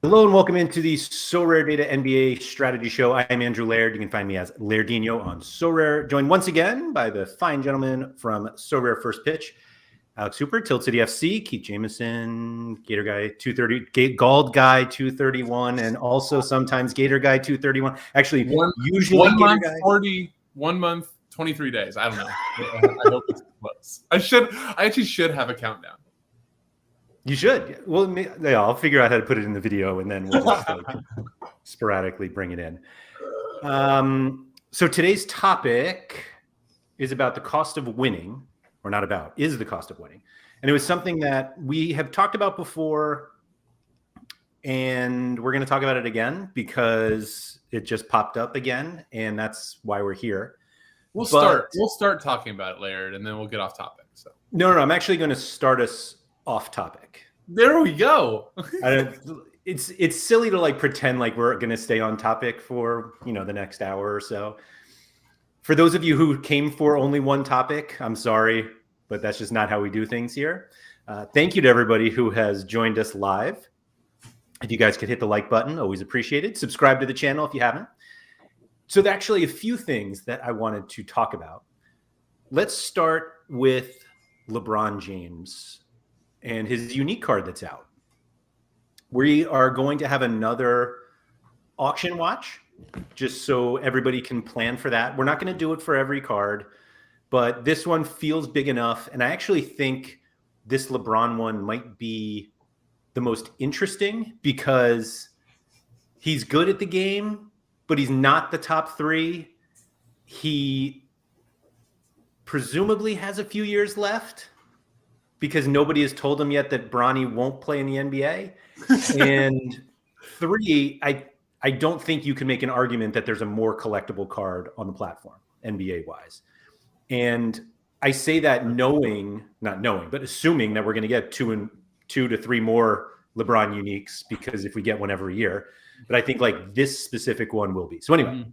Hello and welcome into the SorareData NBA strategy show. I am Andrew Laird. You can find me as Lairdinho on Sorare. Joined once again by the fine gentleman from Sorare First Pitch, Alex Hooper, TiltCityFC, Keith Jamison, Gator Guy 230, Gald Guy 231, and also sometimes Gator Guy 231. Actually, usually one Gator month, Guy 40, 1 month, 23 days. I don't know. I hope it's close. I actually should have a countdown. You should. Well, yeah, I'll figure out how to put it in the video, and then we'll just sporadically bring it in. So today's topic is about the cost of winning, or not about, is the cost of winning. And it was something that we have talked about before, and we're going to talk about it again because it just popped up again, and that's why we're here. We'll start talking about it, Laird, and then we'll get off topic. So no, I'm actually going to start us off topic. There we go. It's silly to like pretend like we're going to stay on topic for, the next hour or so. For those of you who came for only one topic, I'm sorry, but that's just not how we do things here. Thank you to everybody who has joined us live. If you guys could hit the like button, always appreciated. Subscribe to the channel if you haven't. So there's actually a few things that I wanted to talk about. Let's start with LeBron James and his unique card that's out. We are going to have another auction watch, just so everybody can plan for that. We're not going to do it for every card, but this one feels big enough. And I actually think this LeBron one might be the most interesting because he's good at the game, but he's not the top three. He presumably has a few years left, because nobody has told him yet that Bronny won't play in the NBA. And three, I don't think you can make an argument that there's a more collectible card on the platform, NBA-wise. And I say that not knowing, but assuming that we're going to get two to three more LeBron uniques, because if we get one every year. But I think like this specific one will be. So anyway,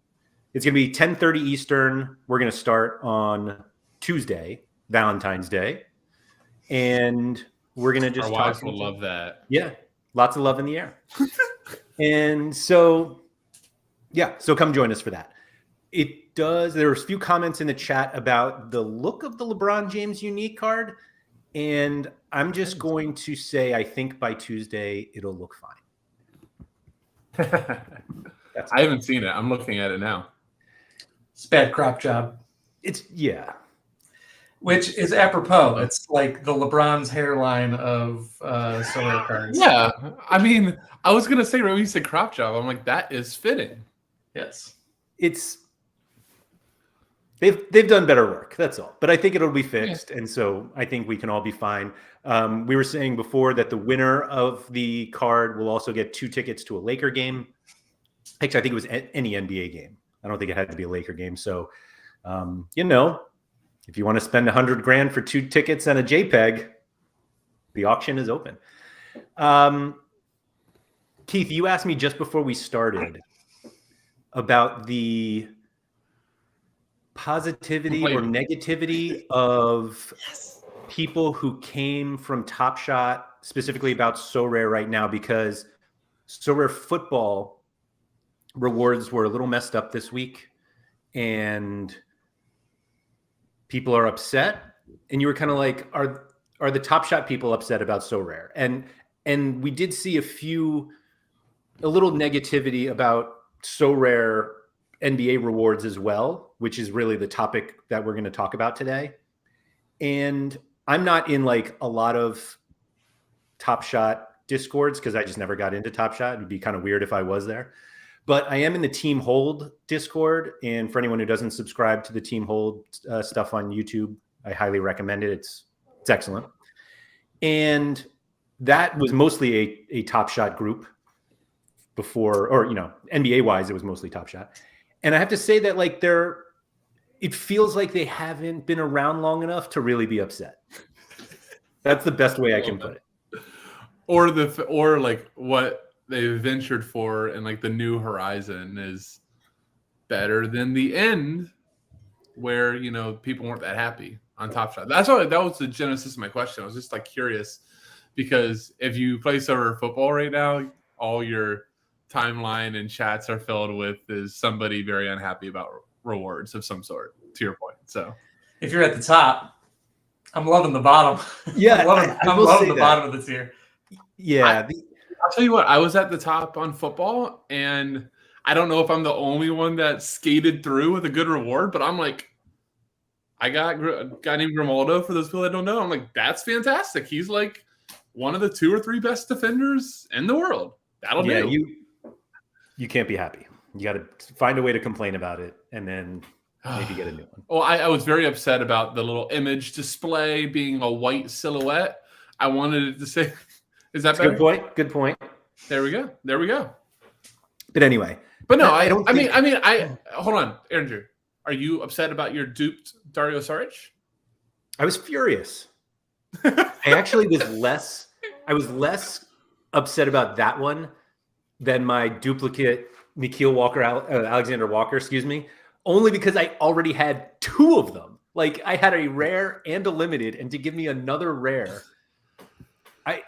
It's going to be 10:30 Eastern. We're going to start on Tuesday, Valentine's Day. And we're going to just Our wives will love that. Yeah. Lots of love in the air. And so, so come join us for that. There were a few comments in the chat about the look of the LeBron James unique card. And I'm just going to say, I think by Tuesday, it'll look fine. I haven't seen it. I'm looking at it now. It's a bad crop job. Which is apropos. It's like the LeBron's hairline of Sorare cards. Yeah. I mean, I was going to say, right when you said crop job, I'm like, that is fitting. Yes. They've done better work. That's all. But I think it'll be fixed. Yeah. And so I think we can all be fine. We were saying before that the winner of the card will also get 2 tickets to a Laker game. Actually, I think it was any NBA game. I don't think it had to be a Laker game. So, if you want to spend $100,000 for 2 tickets and a JPEG, the auction is open. Keith, you asked me just before we started about the positivity or negativity of people who came from Top Shot, specifically about Sorare right now, because Sorare football rewards were a little messed up this week, and people are upset. And you were kind of like, are the Top Shot people upset about Sorare? And we did see a little negativity about Sorare NBA rewards as well, which is really the topic that we're going to talk about today. And I'm not in like a lot of Top Shot discords because I just never got into Top Shot. It'd be kind of weird if I was there. But I am in the Team Hold Discord. And for anyone who doesn't subscribe to the Team Hold stuff on YouTube, I highly recommend it. It's excellent. And that was mostly a Top Shot group before, or, NBA wise, it was mostly Top Shot. And I have to say that like it feels like they haven't been around long enough to really be upset. That's the best way I can put it. Or like what they've ventured for and like the new horizon is better than the end where, people weren't that happy on Top Shot. That was the genesis of my question. I was just like curious because if you play Sorare football right now, all your timeline and chats are filled with is somebody very unhappy about rewards of some sort, to your point. So if you're at the top, I'm loving the bottom. Yeah, I'm loving the bottom of the tier. Yeah. I'll tell you what, I was at the top on football, and I don't know if I'm the only one that skated through with a good reward, but I'm like, I got a guy named Grimaldo, for those people that don't know. I'm like, that's fantastic. He's like one of the 2 or 3 best defenders in the world. That'll do. You can't be happy. You got to find a way to complain about it and then maybe get a new one. Well, I was very upset about the little image display being a white silhouette. I wanted it to say, is that better? Good point. Good point. There we go. But anyway. But no, I mean, hold on, Andrew. Are you upset about your duped Dario Saric? I was furious. I actually was less upset about that one than my duplicate Nikhil Alexander-Walker, only because I already had 2 of them. Like, I had a rare and a limited, and to give me another rare, I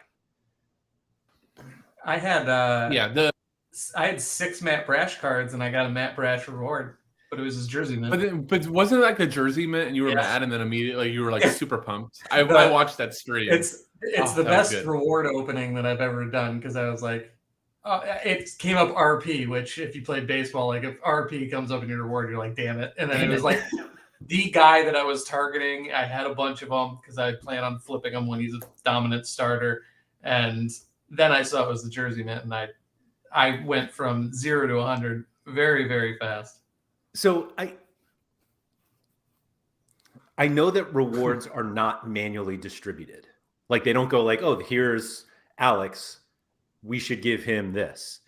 had 6 Matt Brash cards, and I got a Matt Brash reward, but it was his jersey mint. But wasn't it like the jersey mint, and you were mad, and then immediately you were like super pumped? I watched that stream. It's the best reward opening that I've ever done, because I was like, it came up RP, which if you play baseball, like if RP comes up in your reward, you're like, damn it. And then it was like the guy that I was targeting. I had a bunch of them because I plan on flipping him when he's a dominant starter. And then I saw it was the jersey mint, and I went from 0 to 100 very, very fast. So I know that rewards are not manually distributed. Like, they don't go like, oh, here's Alex, we should give him this.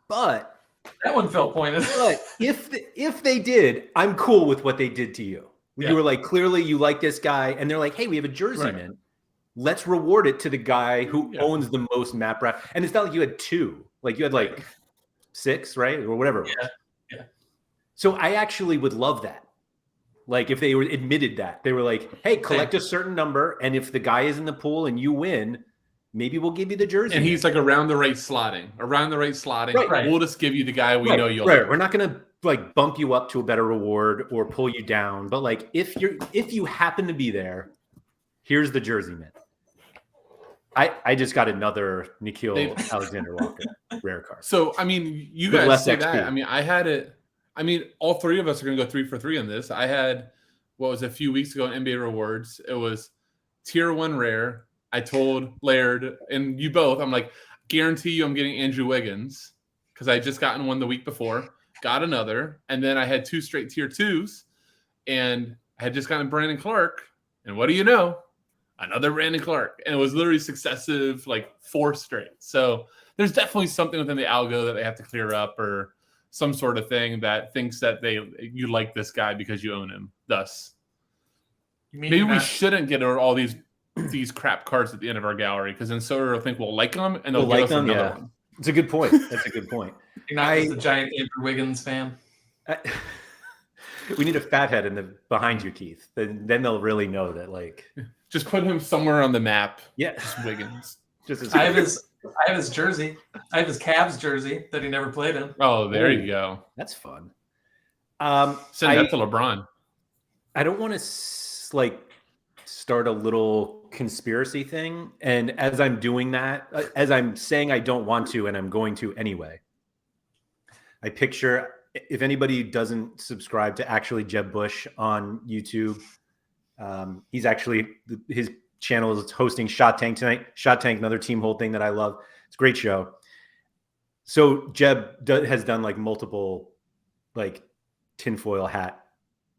But that one felt pointed. But if they did, I'm cool with what they did to you. Yeah. You were like, clearly you like this guy, and they're like, hey, we have a jersey mint. Let's reward it to the guy who owns the most map wrap. And it's not like you had 2. Like, you had like 6, right? Or whatever it was. Yeah. So I actually would love that. Like, if they admitted that. They were like, hey, collect a certain number, and if the guy is in the pool and you win, maybe we'll give you the jersey. And he's like around the right slotting. Right. We'll just give you the guy we know you'll like. We're not going to like bump you up to a better reward or pull you down. But like, if you happen to be there, here's the jersey mint. I just got another Nikhil Alexander-Walker rare card. So, I mean, you guys say that. I mean, I had it. I mean, all 3 of us are going to go 3 for 3 on this. I had, what was a few weeks ago in NBA rewards. It was tier 1 rare. I told Laird and you both, I'm like, guarantee you I'm getting Andrew Wiggins, because I had just gotten one the week before, got another, and then I had 2 straight tier 2s, and I had just gotten Brandon Clark, and what do you know? Another Brandon Clark. And it was literally successive, like 4 straight. So there's definitely something within the algo that they have to clear up, or some sort of thing that thinks that you like this guy because you own him. Thus, maybe we shouldn't get all these crap cards at the end of our gallery, because then Sorare will think we'll like them, and they'll give us another one. It's a good point. That's a good point. You're not just a giant Andrew Wiggins fan. We need a fathead behind you, Keith. Then they'll really know that. Like, just put him somewhere on the map. Yeah, just Wiggins. I have his jersey. I have his Cavs jersey that he never played in. Oh, there you go. That's fun. Send that to LeBron. I don't want to like start a little conspiracy thing, and as I'm doing that, as I'm saying I don't want to, and I'm going to anyway, I picture, if anybody doesn't subscribe to actually Jeb Bush on YouTube, he's actually, his channel is hosting Shot Tank tonight. Shot Tank, another team hold thing that I love. It's a great show. So Jeb has done like multiple like tinfoil hat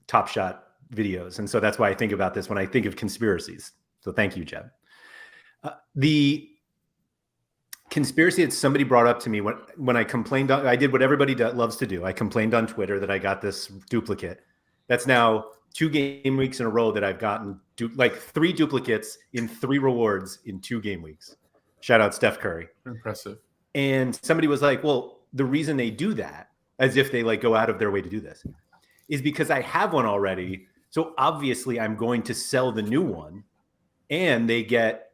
Top Shot videos, and so that's why I think about this when I think of conspiracies. So thank you, Jeb. The conspiracy that somebody brought up to me when I complained, I did what everybody loves to do. I complained on Twitter that I got this duplicate. That's now 2 game weeks in a row that I've gotten like 3 duplicates in 3 rewards in 2 game weeks. Shout out Steph Curry. Impressive. And somebody was like, well, the reason they do that, as if they like go out of their way to do this, is because I have one already. So obviously I'm going to sell the new one, and they get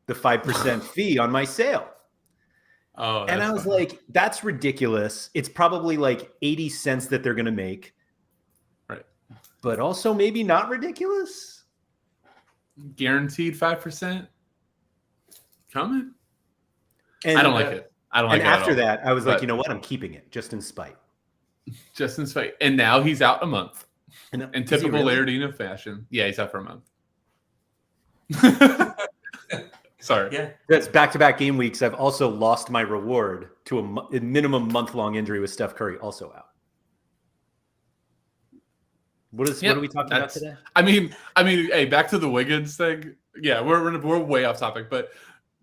the 5% fee on my sale. Oh, and I was funny. like, that's ridiculous. It's probably like 80 cents that they're going to make. Right. But also maybe not ridiculous. Guaranteed 5%. Coming. And I don't like it. I don't like it. And after at all. that, I was like, you know what? I'm keeping it just in spite. Just in spite. And now he's out a month. And In typical Lairdinho fashion. Yeah, he's out for a month. Sorry. Yeah. That's back-to-back game weeks. I've also lost my reward to a minimum month-long injury with Steph Curry also out. What are we talking about today? I mean, hey, back to the Wiggins thing. Yeah, we're way off topic, but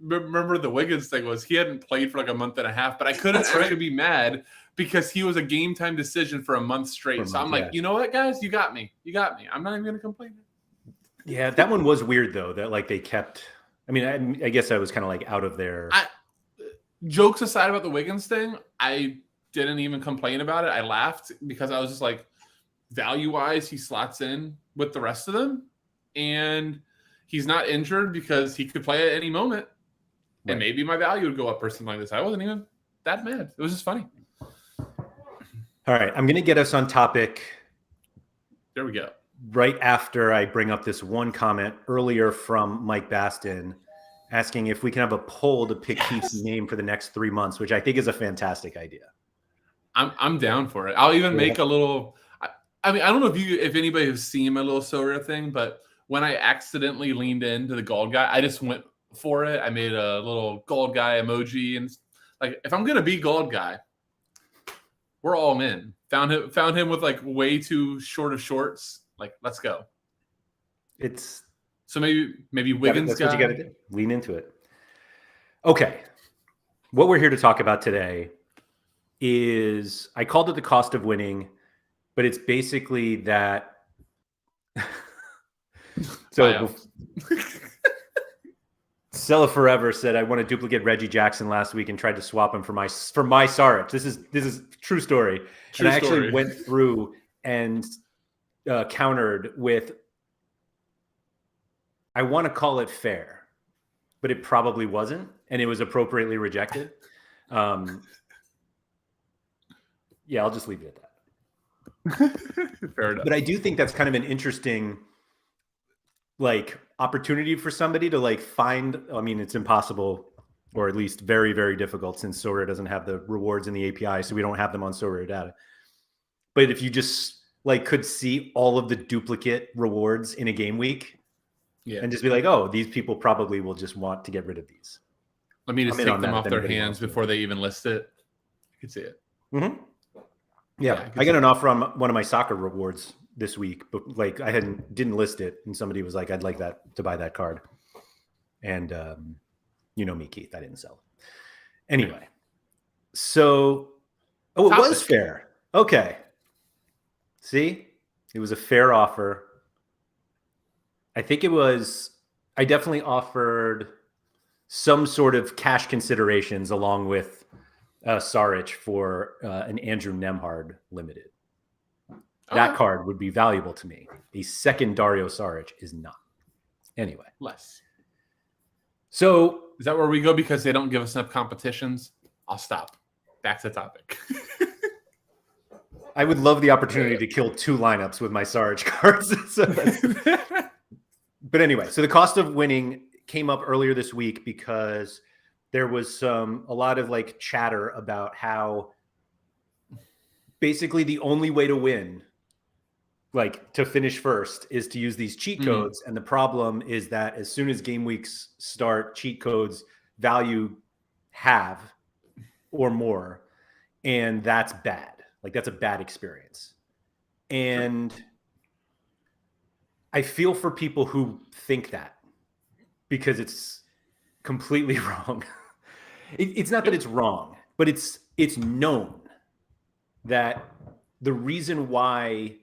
remember the Wiggins thing was he hadn't played for like a month and a half, but I couldn't actually be mad because he was a game time decision for a month straight. So I'm like, you know what, guys, you got me. I'm not even gonna complain. Yeah, that one was weird though. That like they kept. I mean, I guess I was kind of like out of there. Jokes aside about the Wiggins thing, I didn't even complain about it. I laughed because I was just like, value-wise, he slots in with the rest of them, and he's not injured because he could play at any moment, and maybe my value would go up or something like this. I wasn't even that mad. It was just funny. All right, I'm going to get us on topic. There we go. Right after I bring up this one comment earlier from Mike Baston asking if we can have a poll to pick Keith's name for the next 3 months, which I think is a fantastic idea. I'm down for it. I'll even make a little. I mean, I don't know if anybody has seen my little Sorare thing, but when I accidentally leaned into the gold guy, I just went for it. I made a little gold guy emoji, and like, if I'm gonna be gold guy, we're all in. Found him with like way too short of shorts. Like, let's go. So maybe Wiggins. That's what you got to do. Lean into it. Okay, what we're here to talk about today is, I called it the cost of winning, but it's basically that. So Sella Forever said, I want to duplicate Reggie Jackson last week and tried to swap him for my Sarich. This is true story. I actually went through and countered with, I want to call it fair, but it probably wasn't, and it was appropriately rejected. Yeah, I'll just leave it at that. Fair enough. But I do think that's kind of an interesting like opportunity for somebody to like find. I mean, it's impossible, or at least very, very difficult, since Sorare doesn't have the rewards in the API, so we don't have them on SorareData. But if you just like could see all of the duplicate rewards in a game week, and just be like, oh, these people probably will just want to get rid of these. Let me just take them off their hands before they even list it. I can see it. Mm-hmm. Yeah, I got an offer on one of my soccer rewards this week, but like I didn't list it, and somebody was like, I'd like that to buy that card. And you know me, Keith, I didn't sell it. Anyway, so it was fair. Okay. See? It was a fair offer. I think I definitely offered some sort of cash considerations along with Sarich for an Andrew Nemhard limited. That card would be valuable to me. A second Dario Saric is not. Anyway. Less. So is that where we go because they don't give us enough competitions? I'll stop. Back to topic. I would love the opportunity to kill 2 lineups with my Saric cards. But anyway, so the cost of winning came up earlier this week because there was a lot of like chatter about how basically the only way to win, like to finish first, is to use these cheat codes. And the problem is that as soon as game weeks start, cheat codes value half or more, and that's bad. Like that's a bad experience. And I feel for people who think that, because it's completely wrong. It's not that it's wrong, but it's known that the reason why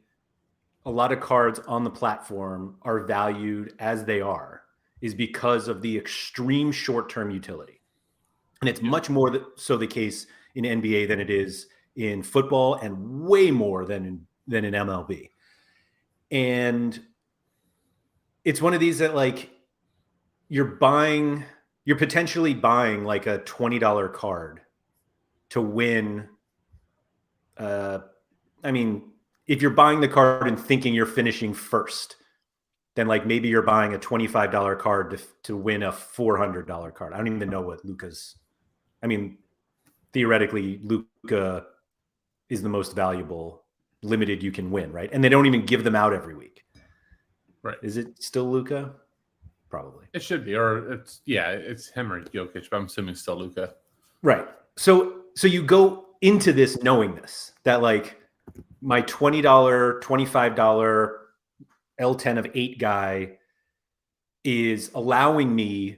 a lot of cards on the platform are valued as they are is because of the extreme short-term utility. And it's much more so the case in NBA than it is in football, and way more than in MLB. And it's one of these that like you're potentially buying like a $20 card to win. I mean, if you're buying the card and thinking you're finishing first, then like maybe you're buying a $25 card to win a $400 card. I don't even know what Luka's. I mean, theoretically, Luka is the most valuable limited you can win, right? And they don't even give them out every week. Right. Is it still Luka? Probably. It should be, or it's him or Jokic, but I'm assuming still Luka. Right. So you go into this knowing this, that like my $20, $25 L10 of 8 guy is allowing me,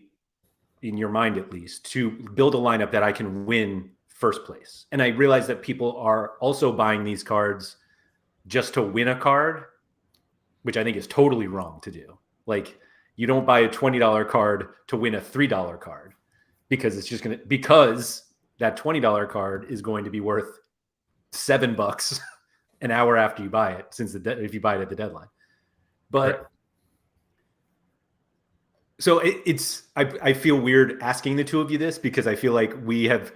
in your mind at least, to build a lineup that I can win first place. And I realize that people are also buying these cards just to win a card, which I think is totally wrong to do. Like, you don't buy a $20 card to win a $3 card because that $20 card is going to be worth $7 an hour after you buy it, if you buy it at the deadline. But right. So I feel weird asking the two of you this because I feel like we have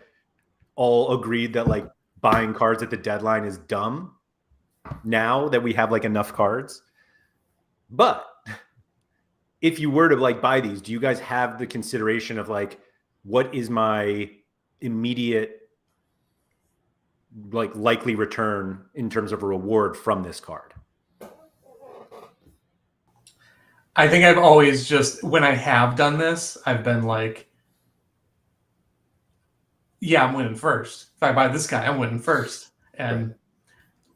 all agreed that like buying cards at the deadline is dumb now that we have like enough cards. But if you were to like buy these, do you guys have the consideration of like, what is my immediate like likely return in terms of a reward from this card? I think I've always just, when I have done this, I've been like, yeah, I'm winning first. If I buy this guy, I'm winning first. And right.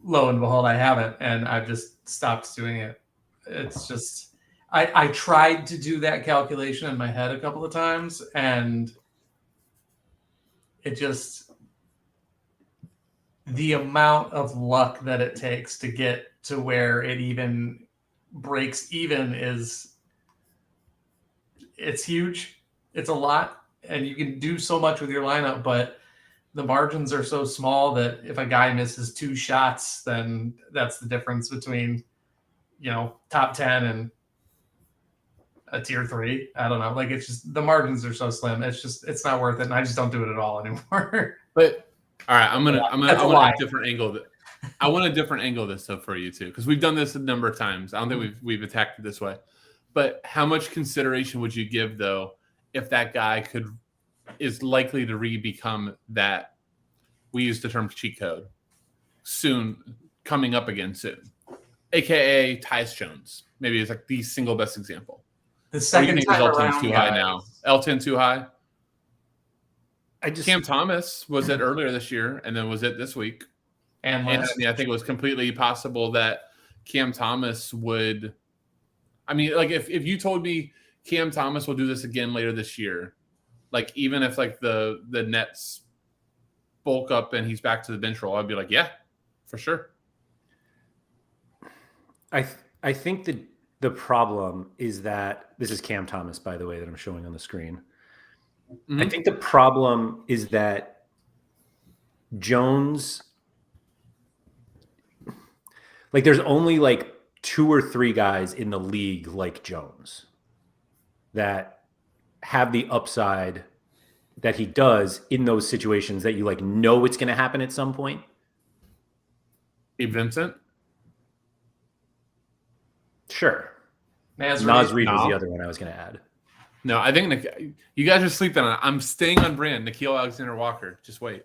Lo and behold, I haven't. And I've just stopped doing it. It's just, I tried to do that calculation in my head a couple of times, and it just, the amount of luck that it takes to get to where it even breaks even it's huge. It's a lot, and you can do so much with your lineup, but the margins are so small that if a guy misses 2 shots, then that's the difference between, top 10 and a tier 3. I don't know. Like, it's just, the margins are so slim. It's not worth it. And I just don't do it at all anymore. But all right, I want a different angle of it. I want a different angle of this stuff for you too, because we've done this a number of times. I don't think we've attacked it this way. But how much consideration would you give though if that guy is likely to become that, we use the term cheat code, soon, coming up again soon, aka Tyus Jones? Maybe it's like the single best example. The second time L10's too high now. L10 too high. Cam Thomas was it earlier this year, and then was it this week. And I think it was completely possible that Cam Thomas would. I mean, like if you told me Cam Thomas will do this again later this year, like even if like the Nets bulk up and he's back to the bench role, I'd be like, yeah, for sure. I think that the problem is that this is Cam Thomas, by the way, that I'm showing on the screen. Mm-hmm. I think the problem is that Jones, like there's only like 2 or 3 guys in the league like Jones that have the upside that he does in those situations that you like know it's going to happen at some point. Gabe Vincent? Sure. Naz Reid was the other one I was going to add. No, I think you guys are sleeping on it. I'm staying on brand. Nikhil Alexander-Walker. Just wait.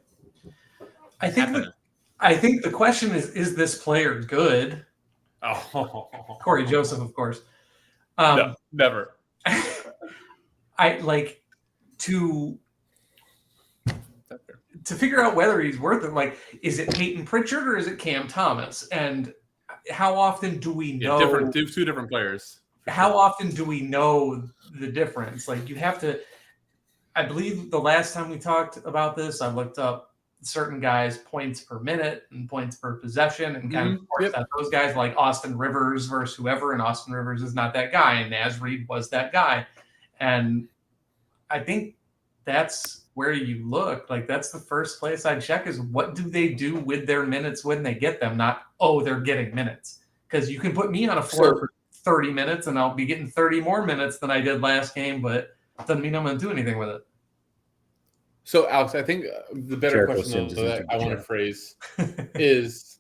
I think the question is this player good? Oh, Corey Joseph, of course. No, never. I like to figure out whether he's worth it. Like, is it Peyton Pritchard or is it Cam Thomas? And how often do we know? Two different players. How often do we know the difference? Like, you have to. I believe the last time we talked about this, I looked up certain guys' points per minute and points per possession, and kind of forced out those guys like Austin Rivers versus whoever, and Austin Rivers is not that guy, and Naz Reid was that guy. And I think that's where you look. Like, that's the first place I check is what do they do with their minutes when they get them, not, oh, they're getting minutes. Because you can put me on a floor for 30 minutes and I'll be getting 30 more minutes than I did last game, but it doesn't mean I'm going to do anything with it. So, Alex, I think the better Jericho question Sims though, is that into I want to Jericho. phrase is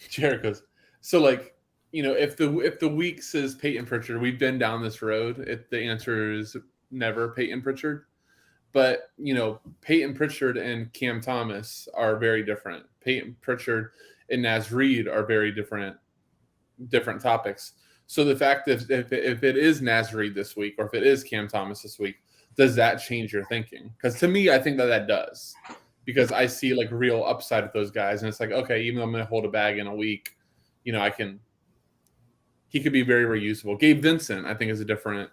Jericho's. So, like, if the week says Peyton Pritchard, we've been down this road. If the answer is never Peyton Pritchard, but Peyton Pritchard and Cam Thomas are very different. Peyton Pritchard and Naz Reid are very different topics. So the fact that if it is Naz Reid this week, or if it is Cam Thomas this week, does that change your thinking? Because to me, I think that does, because I see like real upside with those guys, and it's like, okay, even though I'm going to hold a bag in a week, he could be very, very useful. Gabe Vincent, I think, is a different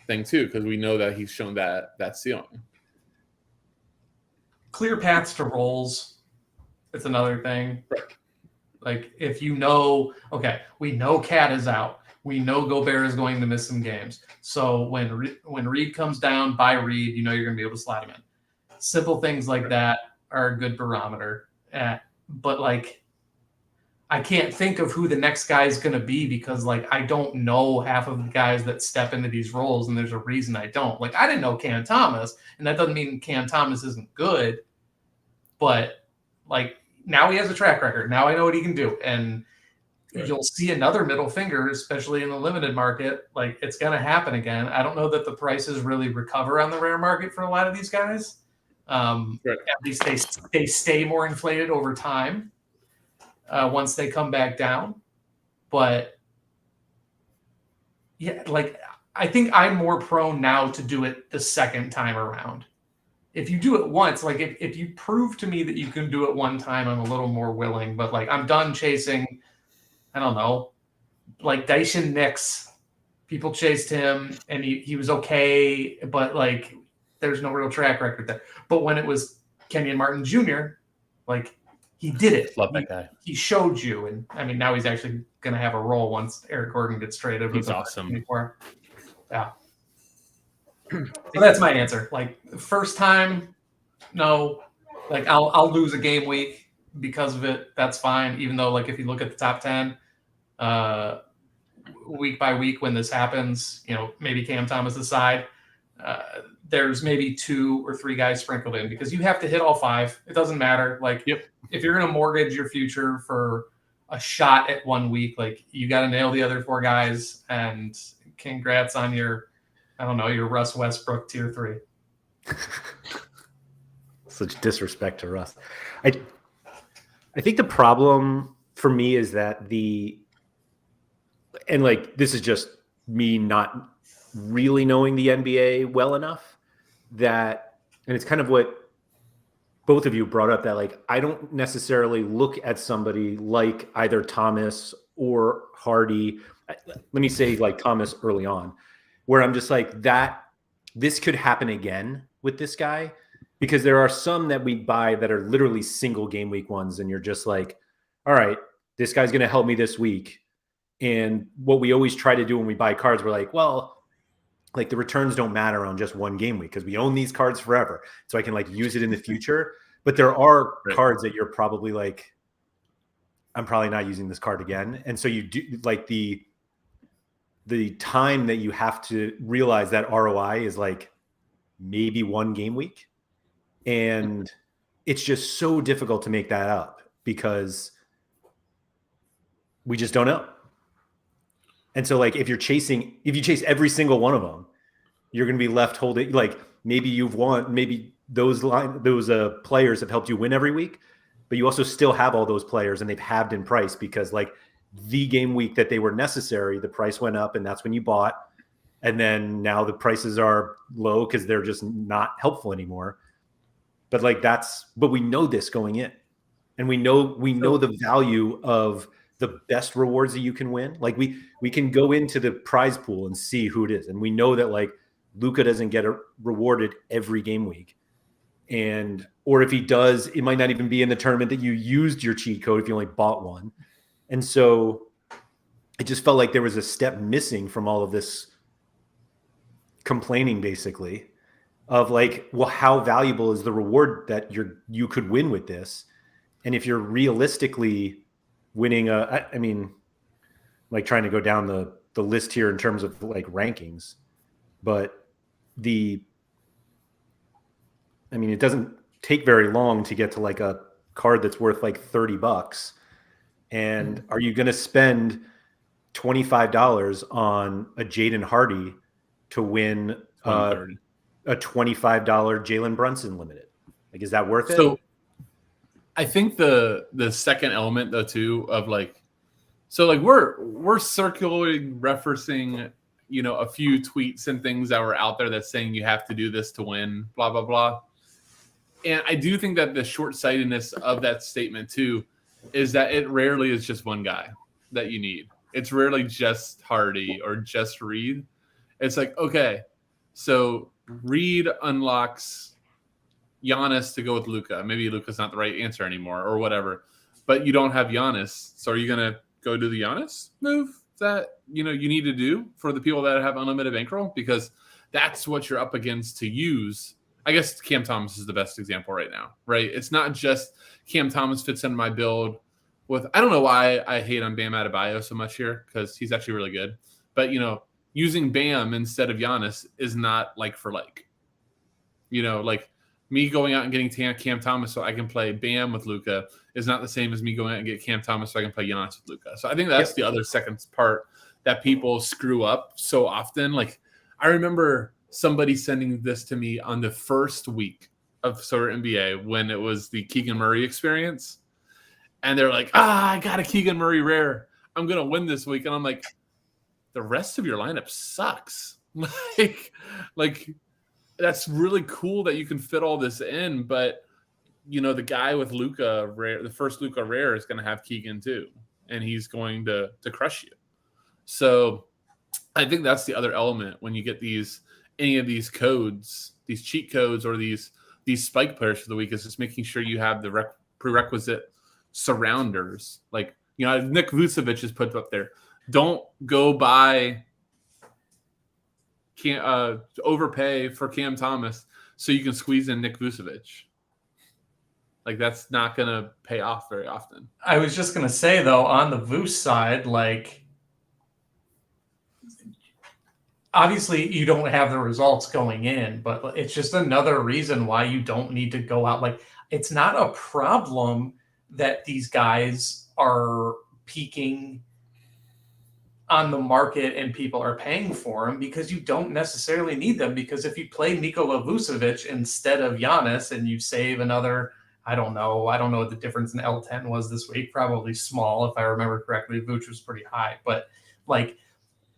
thing too, because we know that he's shown that ceiling. Clear paths to roles. It's another thing. Right. Like if we know Cat is out. We know Gobert is going to miss some games. So when Reed comes down, by Reed, you're going to be able to slide him in. Simple things like that are a good barometer. But like, I can't think of who the next guy is going to be, because like I don't know half of the guys that step into these roles, and there's a reason I don't. Like I didn't know Cam Thomas, and that doesn't mean Cam Thomas isn't good, but like now he has a track record. Now I know what he can do, and you'll see another middle finger, especially in the limited market. Like it's going to happen again. I don't know that the prices really recover on the rare market for a lot of these guys. At least they stay more inflated over time once they come back down. But yeah, like I think I'm more prone now to do it the second time around. If you do it once, like if you prove to me that you can do it one time, I'm a little more willing. But like I'm done chasing, I don't know, like Dyson Nix. People chased him and he was okay, but like there's no real track record there. But when it was Kenyon Martin Jr., like he did it. Love that guy. He showed you. And I mean, now he's actually going to have a role once Eric Gordon gets traded. He's awesome. 24. Yeah. So that's my answer. Like first time, no. Like I'll lose a game week because of it. That's fine. Even though like if you look at the top 10, week by week when this happens, maybe Cam Thomas aside, there's maybe 2 or 3 guys sprinkled in, because you have to hit all 5. It doesn't matter. Like if you're going to mortgage your future for a shot at 1 week, like you got to nail the other 4 guys, and congrats on your Russ Westbrook tier 3. Such disrespect to Russ. I think the problem for me is that and like this is just me not really knowing the NBA well enough, and it's kind of what both of you brought up, that like I don't necessarily look at somebody like either Thomas or Hardy. Let me say like Thomas early on, where I'm just like that this could happen again with this guy, because there are some that we buy that are literally single game week ones, and you're just like, all right, this guy's going to help me this week. And what we always try to do when we buy cards, we're like, well, like the returns don't matter on just 1 game week, because we own these cards forever. So I can like use it in the future. But there are cards that you're probably like, I'm probably not using this card again. And so you do like the time that you have to realize that ROI is like maybe 1 game week. And it's just so difficult to make that up, because we just don't know. And so like if you chase every single one of them, you're going to be left holding, like maybe you've won, maybe those players have helped you win every week, but you also still have all those players and they've halved in price, because like the game week that they were necessary, the price went up and that's when you bought. And then now the prices are low because they're just not helpful anymore. But like but we know this going in, and we know the value of the best rewards that you can win. Like we can go into the prize pool and see who it is. And we know that like Luka doesn't get rewarded every game week. Or if he does, it might not even be in the tournament that you used your cheat code if you only bought one. And so it just felt like there was a step missing from all of this complaining, basically, of like, well, how valuable is the reward that you could win with this? And if you're realistically winning I mean, like trying to go down the list here in terms of like rankings, but I mean, it doesn't take very long to get to like a card that's worth like $30. And are you going to spend $25 on a Jaden Hardy to win a $25 Jalen Brunson limited? Like, is that worth it? So I think the second element though too of like, so like we're circulating referencing, you know, a few tweets and things that were out there that's saying you have to do this to win, blah, blah, blah. And I do think that the short-sightedness of that statement too is that it rarely is just one guy that you need. It's rarely just Hardy or just Reed. It's like, okay, so Reed unlocks Giannis to go with Luka. Maybe Luka's not the right answer anymore or whatever, but you don't have Giannis. So are you going to go do the Giannis move that, you know, you need to do for the people that have unlimited bankroll? Because that's what you're up against to use. I guess Cam Thomas is the best example right now, right? It's not just Cam Thomas fits into my build with, I don't know why I hate on Bam Adebayo so much here because he's actually really good. But, you know, using Bam instead of Giannis is not like for like. You know, like me going out and getting Cam Thomas so I can play Bam with Luka is not the same as me going out and get Cam Thomas so I can play Giannis with Luka. So I think that's the other second part that people screw up so often. Like I remember somebody sending this to me on the first week of Sorare NBA when it was the Keegan Murray experience. And they're like, I got a Keegan Murray rare. I'm going to win this week. And I'm like, the rest of your lineup sucks. like that's really cool that you can fit all this in. But, you know, the guy with Luka rare, the first Luka rare is going to have Keegan too. And he's going to crush you. So I think that's the other element when you get any of these codes, these cheat codes or these spike players for the week is just making sure you have the prerequisite surrounders. Like, you know, Nick Vucevic is put up there. Don't go buy overpay for Cam Thomas so you can squeeze in Nick Vucevic. Like that's not going to pay off very often. I was just going to say though, on the Vuce side, like, obviously, you don't have the results going in, but it's just another reason why you don't need to go out. Like, it's not a problem that these guys are peaking on the market and people are paying for them because you don't necessarily need them. Because if you play Nikola Vucevic instead of Giannis and you save another, I don't know what the difference in L10 was this week. Probably small, if I remember correctly. Vuce was pretty high, but like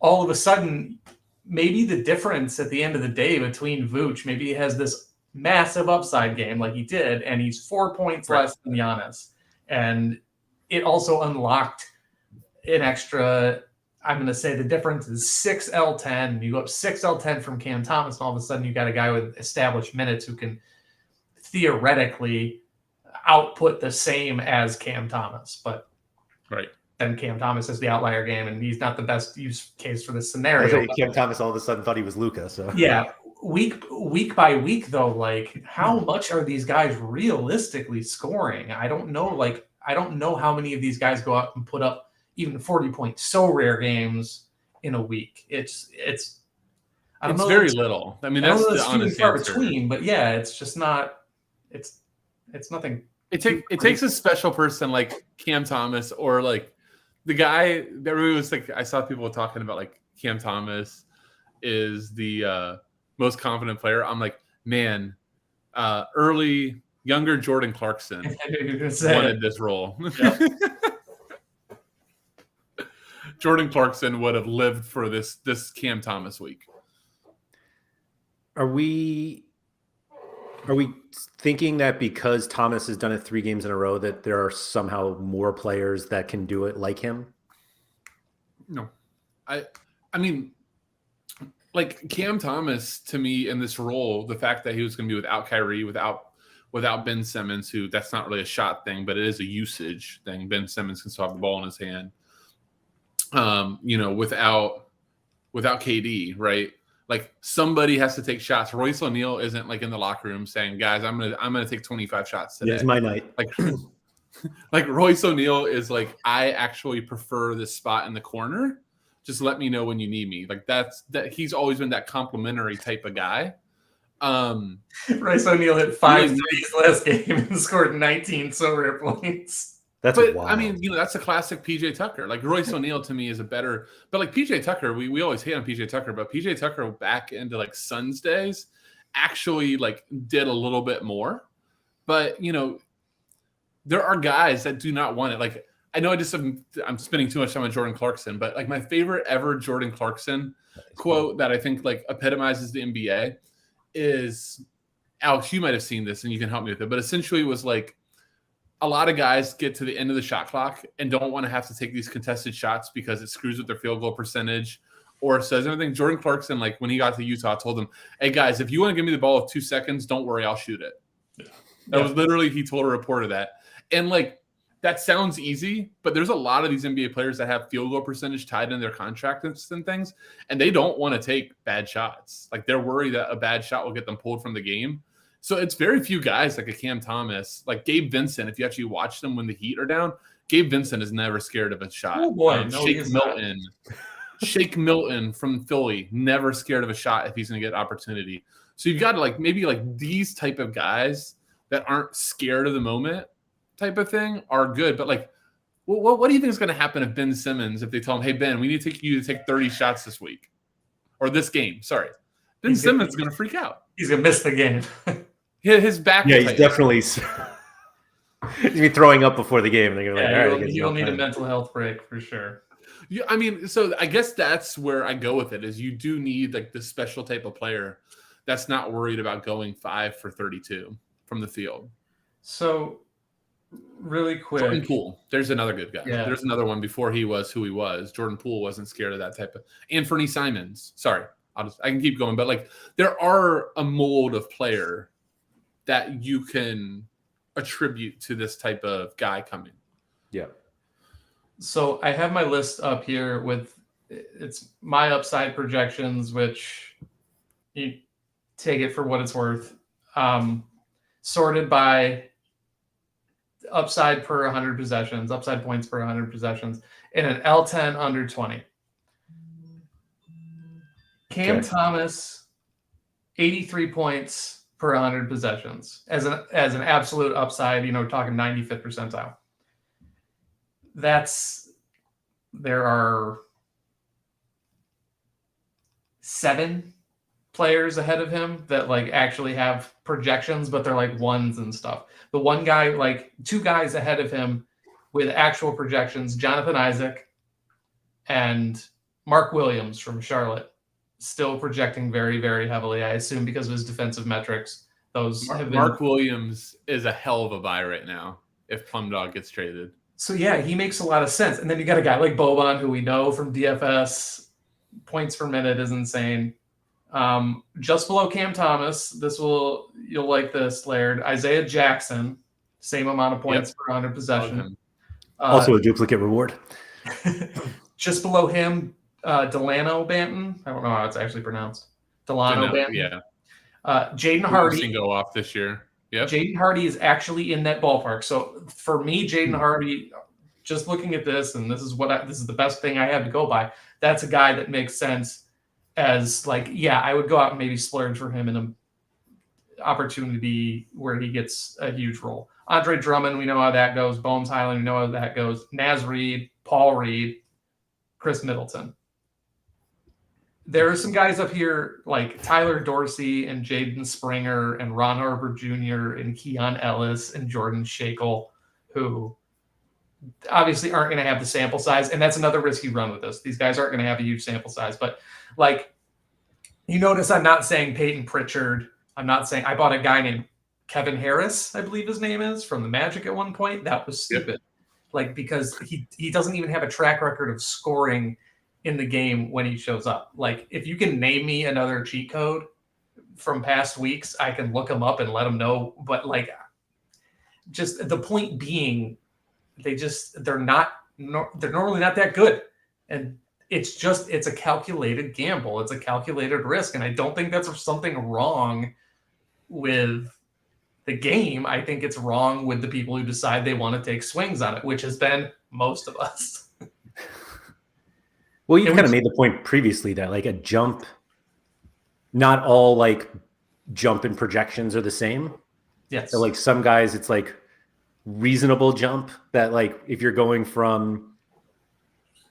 all of a sudden, maybe the difference at the end of the day between Vooch, maybe he has this massive upside game like he did, and he's 4 points less than Giannis. And it also unlocked an extra, I'm going to say the difference is 6 L10. You go up 6 L10 from Cam Thomas, and all of a sudden you got a guy with established minutes who can theoretically output the same as Cam Thomas. But then Cam Thomas is the outlier game, and he's not the best use case for this scenario. Cam Thomas all of a sudden thought he was Luka. So yeah, week by week though, like how much are these guys realistically scoring? I don't know. Like I don't know how many of these guys go out and put up even 40-point Sorare games in a week. It's I don't know. Very little. I mean, that's the honest far answer. Between, but yeah, it's just not. It's nothing. It takes a special person like Cam Thomas or like the guy that really was like, I saw people talking about like Cam Thomas is the most confident player. I'm like, man, younger Jordan Clarkson wanted this role. Yep. Jordan Clarkson would have lived for this Cam Thomas week. Are we thinking that because Thomas has done it 3 games in a row that there are somehow more players that can do it like him? No. I mean, like Cam Thomas to me in this role, the fact that he was going to be without Kyrie, without Ben Simmons, who that's not really a shot thing, but it is a usage thing. Ben Simmons can still have the ball in his hand. You know, without KD, right? Like somebody has to take shots. Royce O'Neal isn't like in the locker room saying, "Guys, I'm gonna take 25 shots today." It's my night. Like Royce O'Neal is like, I actually prefer this spot in the corner. Just let me know when you need me. Like that. He's always been that complimentary type of guy. Royce O'Neal hit 5 threes last game and scored 19 Sorare points. That's wild. I mean, that's a classic PJ Tucker. Like Royce O'Neal to me is a better, but like PJ Tucker, we always hate on PJ Tucker, but PJ Tucker back into like Suns days actually like did a little bit more. But there are guys that do not want it. Like I know I'm spending too much time on Jordan Clarkson, but like my favorite ever Jordan Clarkson quote that I think like epitomizes the NBA is, Alex, you might have seen this and you can help me with it, but essentially it was like a lot of guys get to the end of the shot clock and don't want to have to take these contested shots because it screws with their field goal percentage or says anything. Jordan Clarkson, like when he got to Utah, told them, hey guys, if you want to give me the ball with 2 seconds, don't worry, I'll shoot it. That was literally, he told a reporter that. And like, that sounds easy, but there's a lot of these NBA players that have field goal percentage tied in their contracts and things, and they don't want to take bad shots. Like they're worried that a bad shot will get them pulled from the game. So it's very few guys like a Cam Thomas, like Gabe Vincent. If you actually watch them when the Heat are down, Gabe Vincent is never scared of a shot. Oh boy, no, Shake Milton from Philly, never scared of a shot if he's going to get opportunity. So you've got to like maybe like these type of guys that aren't scared of the moment type of thing are good. But like, what do you think is going to happen if Ben Simmons, if they tell him, hey, Ben, we need to take you to take 30 shots this week or this game? Sorry. Ben Simmons is going to freak out. He's going to miss the game. His back. Yeah, he's definitely he's going to be throwing up before the game. And they're going to he'll need a mental health break for sure. Yeah, I mean, so I guess that's where I go with it is you do need like this special type of player that's not worried about going 5 for 32 from the field. So really quick. Jordan Poole. There's another good guy. Yeah. There's another one before he was who he was. Jordan Poole wasn't scared of that type of. Anthony Simons. Sorry. I can keep going. But like there are a mold of player that you can attribute to this type of guy coming. Yeah. So I have my list up here with it's my upside projections, which you take it for what it's worth. Sorted by upside per 100 possessions, upside points per 100 possessions, in an L10 under 20. Cam Thomas, 83 points per 100 possessions as an absolute upside. Talking 95th percentile. There are 7 players ahead of him that like actually have projections, but they're like ones and stuff. The one guy, like 2 guys ahead of him with actual projections, Jonathan Isaac and Mark Williams from Charlotte, still projecting very, very heavily, I assume because of his defensive metrics. Mark Williams is a hell of a buy right now if Plum Dog gets traded. So yeah, he makes a lot of sense. And then you got a guy like Boban, who we know from DFS, points per minute is insane. Just below Cam Thomas, you'll like this, Laird. Isaiah Jackson, same amount of points per 100 possession. Also a duplicate reward. Just below him, Delano Banton. I don't know how it's actually pronounced. Delano Banton. Yeah. Jaden Hardy. Go off this year. Yeah. Jaden Hardy is actually in that ballpark. So for me, Jaden Hardy, just looking at this, and this is the best thing I have to go by. That's a guy that makes sense. As like, yeah, I would go out and maybe splurge for him in an opportunity where he gets a huge role. Andre Drummond, we know how that goes. Bones Highland, we know how that goes. Naz Reid, Paul Reed, Chris Middleton. There are some guys up here like Tyler Dorsey and Jaden Springer and Ron Harper Jr. and Keon Ellis and Jordan Shackle, who obviously aren't going to have the sample size. And that's another risky run with this. These guys aren't going to have a huge sample size. But like, you notice I'm not saying Peyton Pritchard. I'm not saying I bought a guy named Kevin Harris, I believe his name is, from the Magic at one point. That was stupid. Yep. Like, because he doesn't even have a track record of scoring in the game when he shows up. Like, if you can name me another cheat code from past weeks, I can look him up and let him know. But like, just the point being, they're normally not that good. And it's a calculated gamble. It's a calculated risk. And I don't think that's something wrong with the game. I think it's wrong with the people who decide they want to take swings on it, which has been most of us. Well, you kind of made the point previously that like a jump, not all like jump in projections are the same. Yes. So like some guys, it's like reasonable jump that like if you're going from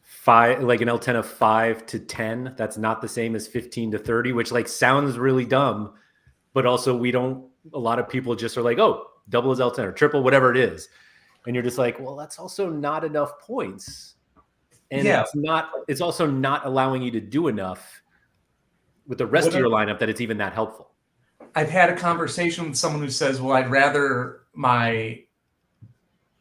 5, like an L10 of 5 to 10, that's not the same as 15 to 30, which like sounds really dumb, but also a lot of people just are like, oh, double is L10 or triple, whatever it is. And you're just like, well, that's also not enough points. And it's also not allowing you to do enough with the rest of your lineup that it's even that helpful. I've had a conversation with someone who says, well, I'd rather my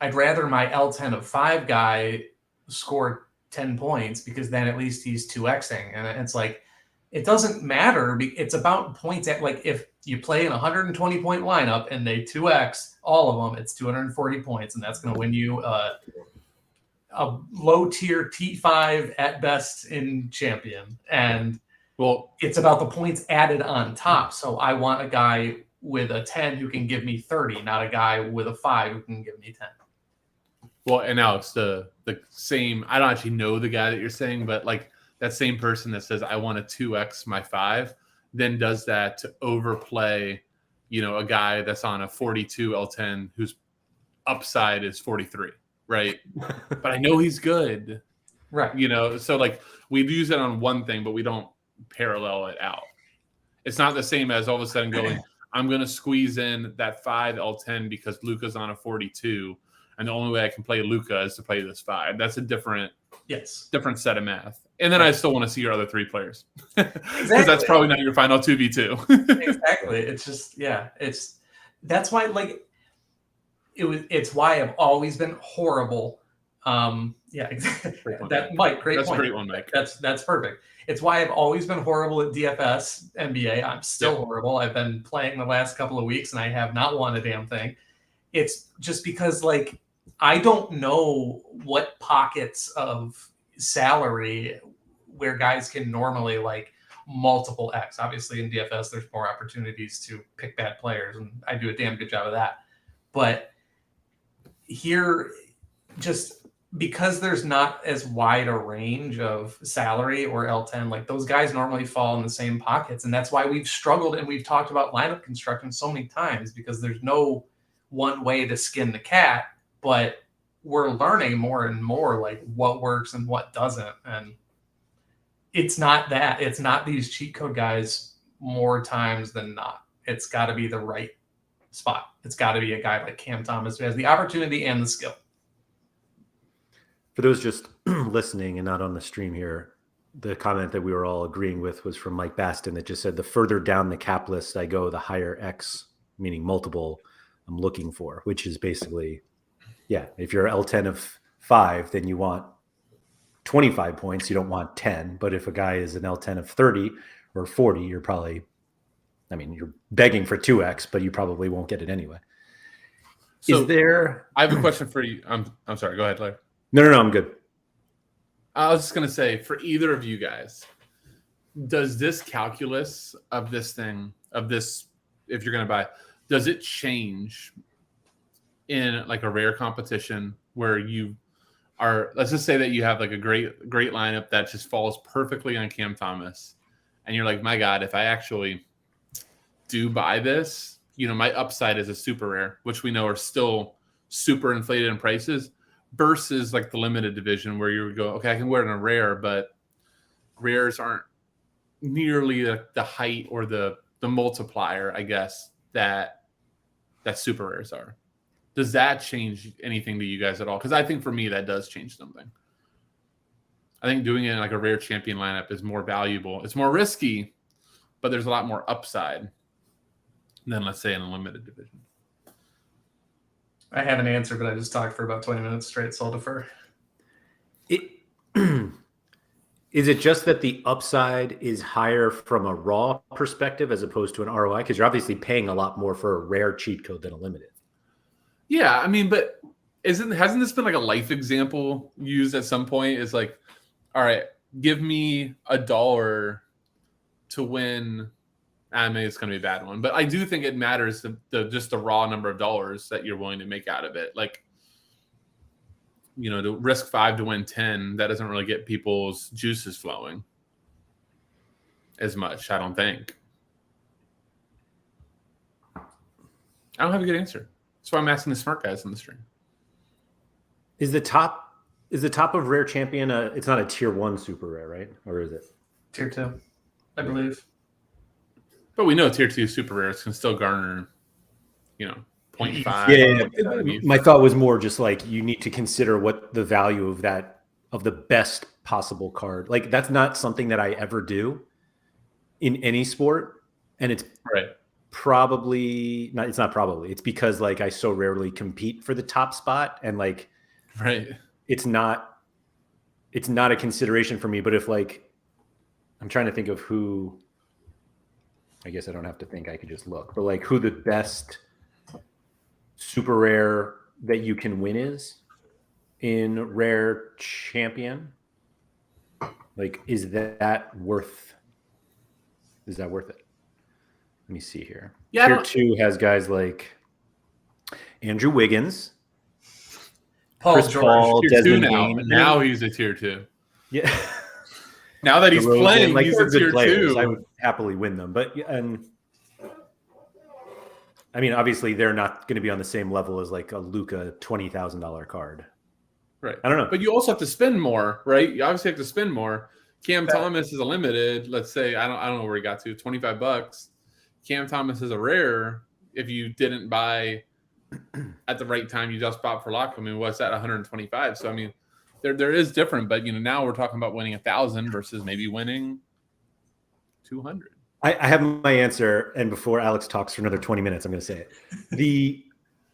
L10 of 5 guy score 10 points because then at least he's 2xing. And it's like, it doesn't matter. It's about points. Like if you play in a 120 point lineup and they 2x all of them, it's 240 points. And that's going to win you a low tier T5 at best in champion. And well, it's about the points added on top. So I want a guy with a 10 who can give me 30, not a guy with a 5 who can give me 10. Well, and Alex, the same, I don't actually know the guy that you're saying, but like that same person that says, I want to 2x my 5, then does that to overplay, a guy that's on a 42 L10 whose upside is 43, right? But I know he's good. Right. So like we use it on one thing, but we don't parallel it out. It's not the same as all of a sudden going, I'm going to squeeze in that 5 L10 because Luka's on a 42. And the only way I can play Luka is to play this 5. That's a different set of math. And then I still want to see your other 3 players because that's probably not your final 2v2. Exactly. It's just, that's why it's why I've always been horrible. Exactly. That Mike, great that's point. A great one, Mike. That's perfect. It's why I've always been horrible at DFS NBA. I'm still horrible. I've been playing the last couple of weeks and I have not won a damn thing. It's just because like I don't know what pockets of salary where guys can normally like multiple X. Obviously in DFS, there's more opportunities to pick bad players, and I do a damn good job of that. But here, just because there's not as wide a range of salary or L10, like those guys normally fall in the same pockets. And that's why we've struggled and we've talked about lineup construction so many times, because there's no one way to skin the cat, but we're learning more and more like what works and what doesn't. And it's not these cheat code guys more times than not. It's got to be the right spot. It's got to be a guy like Cam Thomas who has the opportunity and the skill. For those just listening and not on the stream here, the comment that we were all agreeing with was from Mike Baston that just said, the further down the cap list I go, the higher X, meaning multiple, I'm looking for, which is basically, if you're L10 of 5, then you want 25 points. You don't want 10. But if a guy is an L10 of 30 or 40, you're begging for 2X, but you probably won't get it anyway. So I have a question for you. I'm sorry. Go ahead, Laird. No, I'm good. I was just going to say, for either of you guys, does this calculus of this, if you're going to buy, does it change in like a rare competition where you are, let's just say that you have like a great lineup that just falls perfectly on Cam Thomas, and you're like, my God, if I actually do buy this, my upside is a super rare, which we know are still super inflated in prices, versus like the limited division where you would go, okay, I can wear it in a rare, but rares aren't nearly the height or the multiplier, I guess, that super rares are. Does that change anything to you guys at all? Because I think for me, that does change something. I think doing it in like a rare champion lineup is more valuable. It's more risky, but there's a lot more upside than, let's say, in a limited division. I have an answer, but I just talked for about 20 minutes straight, so I'll defer. Is it just that the upside is higher from a raw perspective as opposed to an ROI? Because you're obviously paying a lot more for a rare cheat code than a limited. Yeah, but hasn't this been like a life example used at some point? It's like, all right, give me $1 to win. I mean, it's going to be a bad one, but I do think it matters just the raw number of dollars that you're willing to make out of it. Like, to risk 5 to win 10, that doesn't really get people's juices flowing as much, I don't think. I don't have a good answer. That's why I'm asking the smart guys on the stream. Is the top of Rare Champion it's not a tier 1 super rare, right? Or is it? Tier 2, I believe. But we know tier 2 super rares can still garner, 0.5. Yeah. My thought was more just like you need to consider what the value of the best possible card. Like that's not something that I ever do in any sport, and it's right. Probably not. It's not probably. It's because like I so rarely compete for the top spot, and like, right. It's not a consideration for me. But if like, I'm trying to think of who. I guess I don't have to think. I could just look. But like, who the best super rare that you can win is in Rare Champion? Like, is that worth it? Let me see here. Yeah, Tier 2 has guys like Andrew Wiggins, Chris Paul, Desmond now. Bain. Now he's a tier 2. Yeah. Now that he's playing, like he's they're a good tier players. 2. I would happily win them, but I mean, obviously, they're not going to be on the same level as like a Luka $20,000 card. Right. I don't know. But you also have to spend more, right? You obviously have to spend more. Cam Thomas is a limited. Let's say I don't know where he got to. $25. Cam Thomas is a rare. If you didn't buy at the right time, you just bought for lock. I mean, what's that? 125. So I mean, there is different. But now we're talking about winning 1,000 versus maybe winning 200. I have my answer, and before Alex talks for another 20 minutes, I'm going to say it.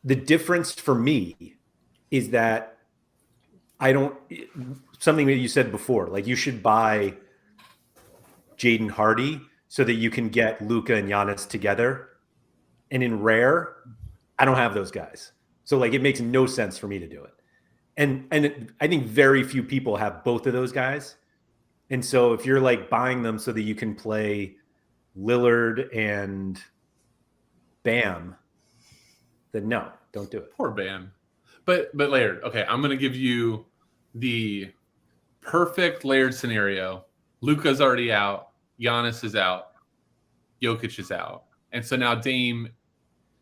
The difference for me is that something that you said before, like you should buy Jaden Hardy so that you can get Luka and Giannis together. And in Rare, I don't have those guys. So like it makes no sense for me to do it. And I think very few people have both of those guys. And so if you're like buying them so that you can play Lillard and Bam, then no, don't do it. Poor Bam. But Laird, okay, I'm going to give you the perfect Laird scenario. Luka's already out. Giannis is out. Jokic is out. And so now Dame,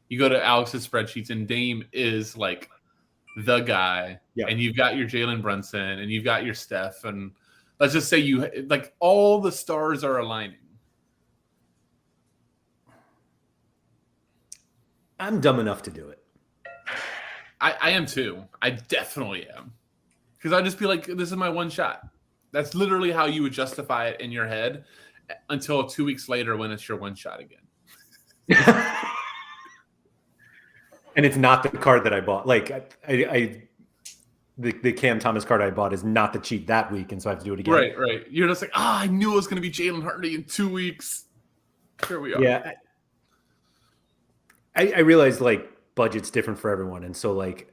you go to Alex's spreadsheets, and Dame is like the guy. Yeah. And you've got your Jalen Brunson, and you've got your Steph. And let's just say you like all the stars are aligning. I'm dumb enough to do it. I am too. I definitely am. Because I'd just be like, this is my one shot. That's literally how you would justify it in your head until 2 weeks later when it's your one shot again. And it's not the card that I bought. Like the Cam Thomas card I bought is not the cheat that week, and so I have to do it again. Right. You're just like, I knew it was going to be Jalen Hardy in 2 weeks. Here we are. Yeah. I realized like budget's different for everyone, and so like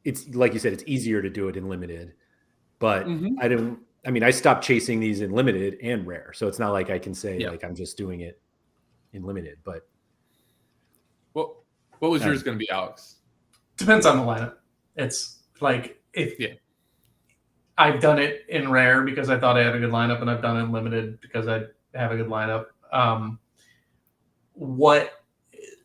it's like you said, it's easier to do it in limited, but I stopped chasing these in limited and rare, so it's not like I can say like I'm just doing it in limited. But what was yours going to be, Alex? Depends on the lineup. It's like I've done it in rare because I thought I had a good lineup, and I've done it in limited because I have a good lineup.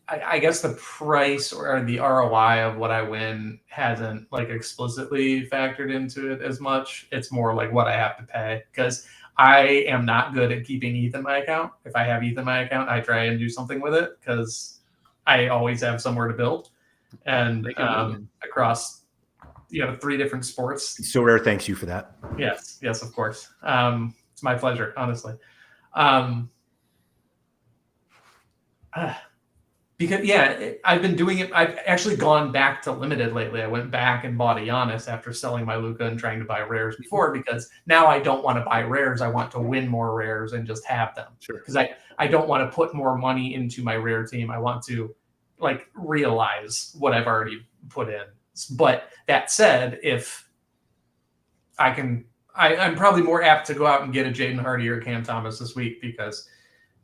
I guess the price or the ROI of what I win hasn't like explicitly factored into it as much. It's more like what I have to pay, because I am not good at keeping ETH in my account. If I have ETH in my account, I try and do something with it because I always have somewhere to build. And across 3 different sports. Sorare thanks you for that. Yes, of course. It's my pleasure, honestly. Because I've been doing it. I've actually gone back to limited lately. I went back and bought a Giannis after selling my Luka and trying to buy rares before, because now I don't want to buy rares. I want to win more rares and just have them. Sure. Because I don't want to put more money into my rare team. I want to like realize what I've already put in. But that said, if I can, I'm probably more apt to go out and get a Jaden Hardy or Cam Thomas this week, because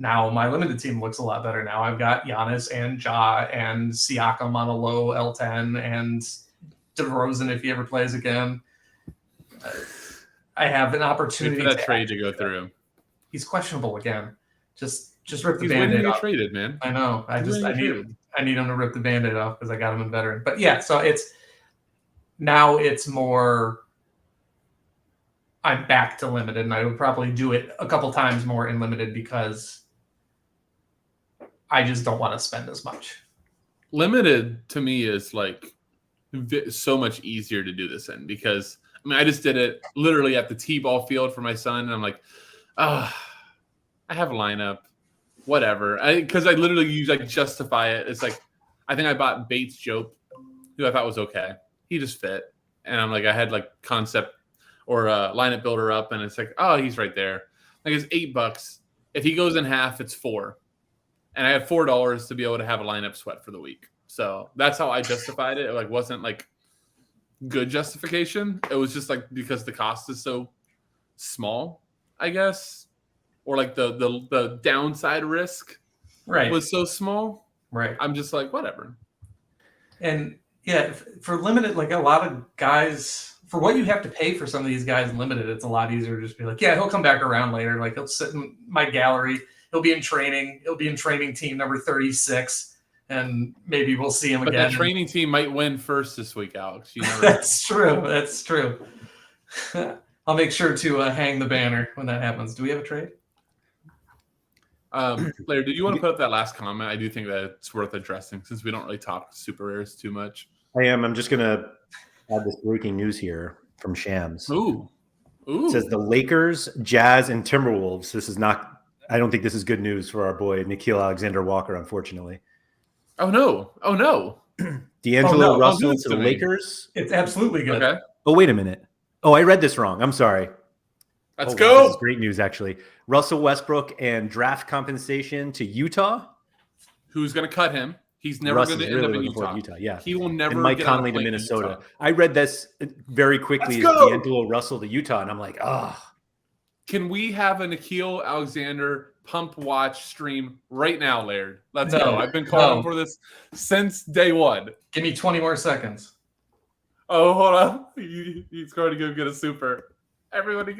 now my limited team looks a lot better. Now I've got Giannis and Ja and Siakam on a low L10 and DeRozan if he ever plays again. I have an opportunity for that trade to go through. He's questionable again. Just rip the He's Band-Aid waiting to off. get traded, man. I know. I I need him to rip the Band-Aid off because I got him in veteran. But yeah, so it's more. I'm back to limited, and I would probably do it a couple times more in limited because I just don't want to spend as much. Limited to me is like so much easier to do this in because I mean I just did it literally at the T-ball field for my son, and I'm like, I have a lineup, whatever. Because I literally justify it. It's like I think I bought Bates Jope, who I thought was okay. He just fit, and I'm like I had like concept or lineup builder up, and it's like he's right there. Like it's $8. If he goes in half, it's $4. And I have $4 to be able to have a lineup sweat for the week. So that's how I justified it. It like wasn't like good justification. It was just like because the cost is so small, I guess, or like the downside risk was so small. Right. I'm just like whatever. And yeah, for limited, like a lot of guys, for what you have to pay for some of these guys in limited, it's a lot easier to just be like, yeah, he'll come back around later. Like he'll sit in my gallery. He'll be in training. He'll be in training team number 36, and maybe we'll see him again. But the training team might win first this week, Alex. You never That's true. That's true. I'll make sure to hang the banner when that happens. Do we have a trade? Laird, do you want to put up that last comment? I do think that it's worth addressing since we don't really talk super rares too much. I am. I'm just going to add this breaking news here from Shams. Ooh. It says the Lakers, Jazz, and Timberwolves. This is not. I don't think this is good news for our boy Nikhil Alexander-Walker, unfortunately. Oh no! D'Angelo Russell to the Lakers. It's absolutely good. Okay. Oh, wait a minute. Oh, I read this wrong. I'm sorry. Let's go. This is great news, actually. Russell Westbrook and draft compensation to Utah. Who's going to cut him? He's never going to end up in Utah. Yeah, he will never. And Mike get Conley to Minnesota. I read this very quickly. D'Angelo Russell to Utah, and I'm like, Can we have a Nikhil Alexander pump watch stream right now, Laird? Let's go. I've been calling for this since day one. Give me 20 more seconds. Oh, hold on. He's going to go get a super. Everybody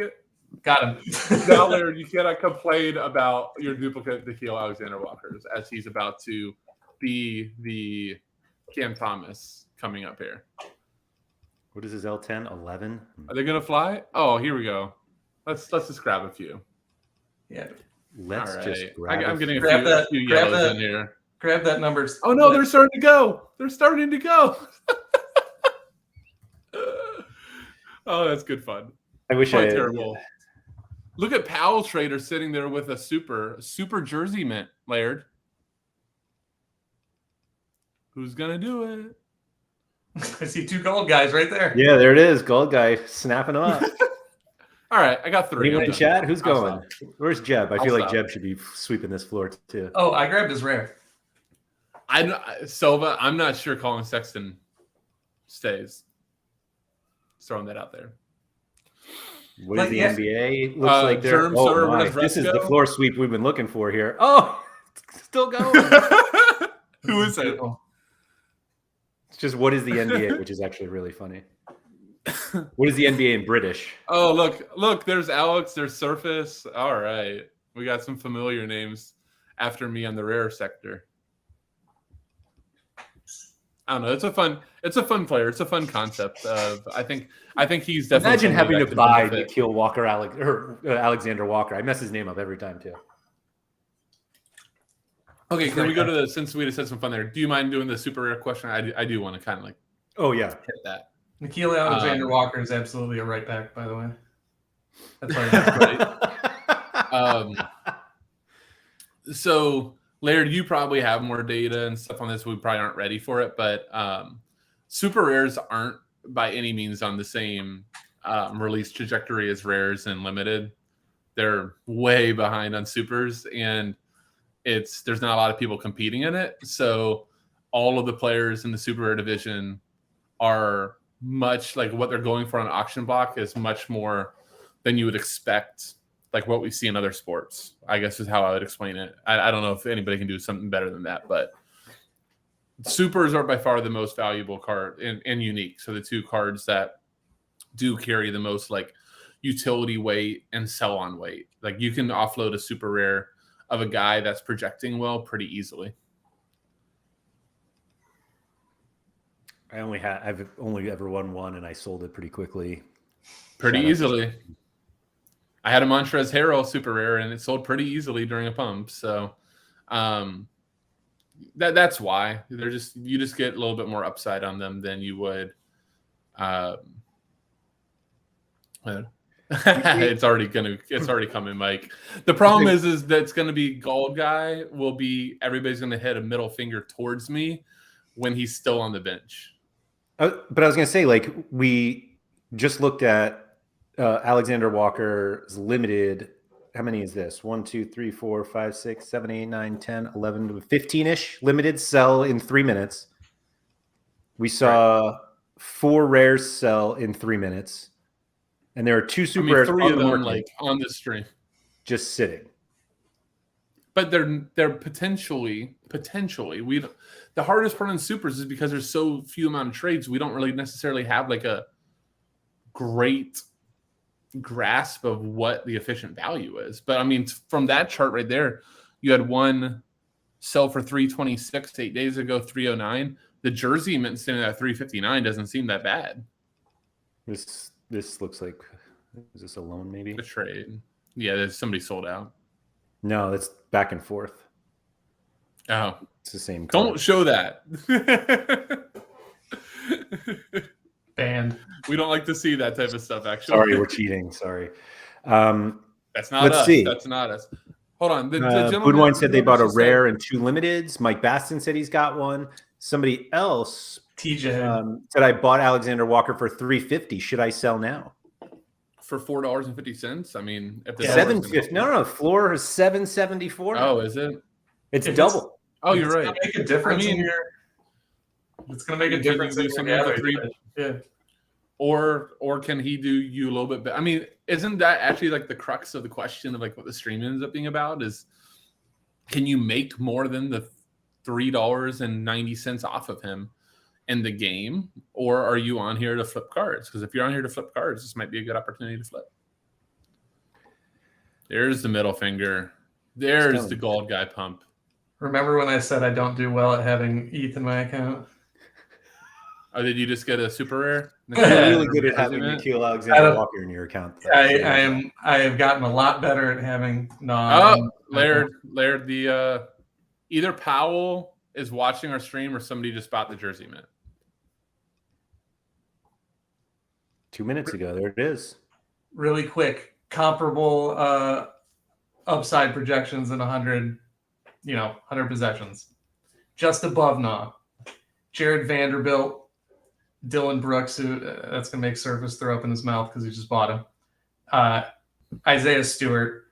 got him. Now, Laird, you cannot complain about your duplicate Nikhil Alexander-Walker as he's about to be the Cam Thomas coming up here. What is his L10? 11? Are they going to fly? Oh, here we go. Let's just grab a few. Yeah. Let's just grab I'm getting a few yellows in here. Grab that number. Oh, no, they're starting to go. They're starting to go. Oh, that's good fun. I wish I had. Terrible. Look at Powell Trader sitting there with a super jersey mint, Laird. Who's going to do it? I see 2 gold guys right there. Yeah, there it is. Gold guy snapping them up. All right, I got 3. Anyone in chat? Who's going? Where's Jeb? I feel like stop. Jeb should be sweeping this floor too. Oh, I grabbed his rare. Silva, I'm not sure Colin Sexton stays. Just throwing that out there. What is the NBA? Looks like they're. This is the floor sweep we've been looking for here. Oh, it's still going. Who is it? It's just what is the NBA, which is actually really funny. What is the NBA in British? Oh, look, there's Alex, there's Surface. All right. We got some familiar names after me on the rare sector. I don't know. It's a fun player. It's a fun concept. I think he's definitely. Imagine having to buy Nikhil Walker Alexander Walker. I mess his name up every time too. Okay, can we go to since we just had some fun there? Do you mind doing the super rare question? I do want to kind of like. Oh yeah, hit that. Nikhil Alexander-Walker is absolutely a right back, by the way. That's right. So, Laird, you probably have more data and stuff on this. We probably aren't ready for it, but super rares aren't by any means on the same release trajectory as rares and limited. They're way behind on supers, and there's not a lot of people competing in it. So, all of the players in the super rare division are much like what they're going for on auction block is much more than you would expect, like what we see in other sports, I guess is how I would explain it. I don't know if anybody can do something better than that, but supers are by far the most valuable card and unique. So the 2 cards that do carry the most like utility weight and sell on weight. Like you can offload a super rare of a guy that's projecting well pretty easily. I've only ever won one, and I sold it pretty quickly. Pretty easily. I had a Montrezl Harrell super rare, and it sold pretty easily during a pump. So that's why you just get a little bit more upside on them than you would. It's already coming, Mike. The problem is that it's gonna be gold guy everybody's gonna hit a middle finger towards me when he's still on the bench. But I was gonna say, like, we just looked at Alexander-Walker's limited. How many is this? 1, 2, 3, 4, 5, 6, 7, 8, 9, 10, 11, 15-ish limited sell in 3 minutes. We saw 4 rares sell in 3 minutes. And there are 2 super rares 3 of them like on the stream, just sitting. But they're potentially the hardest part in supers is because there's so few amount of trades. We don't really necessarily have like a great grasp of what the efficient value is. But I mean, from that chart right there, you had one sell for 326 8 days ago, 309. The jersey mint standing at 359 doesn't seem that bad. This looks like, is this a loan maybe? A trade. Yeah, there's somebody sold out. No, that's back and forth. Oh. It's the same card. Don't show that. Banned. We don't like to see that type of stuff, actually. Sorry, we're cheating. Sorry. That's not us. See. That's not us. Hold on. Budwine said they bought a rare and 2 limiteds. Mike Baston said he's got one. Somebody else TJ said I bought Alexander-Walker for $350. Should I sell now? For $4.50? I mean, if the $750. No, floor is $774. Oh, is it? It's double. You're right. It's gonna make a difference. It's gonna make a difference in your yeah. Or can he do you a little bit better? I mean, isn't that actually like the crux of the question of like what the stream ends up being about? Is can you make more than the $3.90 off of him in the game, or are you on here to flip cards? Because if you're on here to flip cards, this might be a good opportunity to flip. There's the middle finger. There's the gold guy pump. Remember when I said I don't do well at having ETH in my account? Oh, did you just get a super rare? You're really good at having Nikhil Alexander-Walker in your account. I have gotten a lot better at having Laird, the either Powell is watching our stream or somebody just bought the jersey mint. 2 minutes ago, there it is. Really quick, comparable upside projections in 100 possessions. Just above Nah. Jared Vanderbilt, Dylan Brooks, who that's going to make Surface throw up in his mouth because he just bought him. Isaiah Stewart